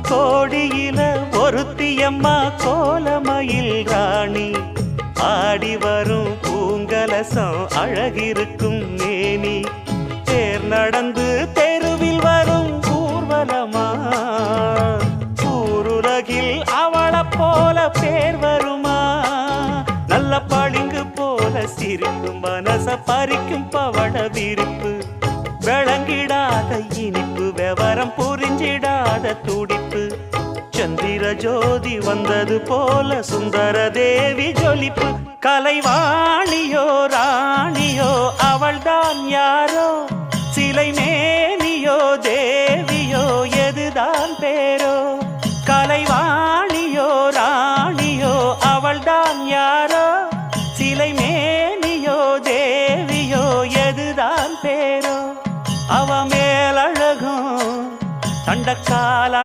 கோடியில ஒருத்தியம்மா கோலமயில் ராணி ஆடி வரும் பூங்கலசம் அழகிருக்கும் மேனி தேர் நடந்து தெருவில் வரும் ஊர்வலமா ஊருலகில் அவளை போல பேர் வருமா நல்ல பளிங்கு போல சிரிக்கும் மனச பறிக்கும் பவள விரிப்பு விளங்கிடாத இனிப்பு விவரம் புரிஞ்சிடாத துடிப்பு சந்திர ஜோதி வந்தது போல சுந்தர தேவி ஜொலிப்பு கலைவாணியோ ராணியோ அவள்தான் யாரோ சிலை மேனியோ தேவியோ எதுதான் பேரோ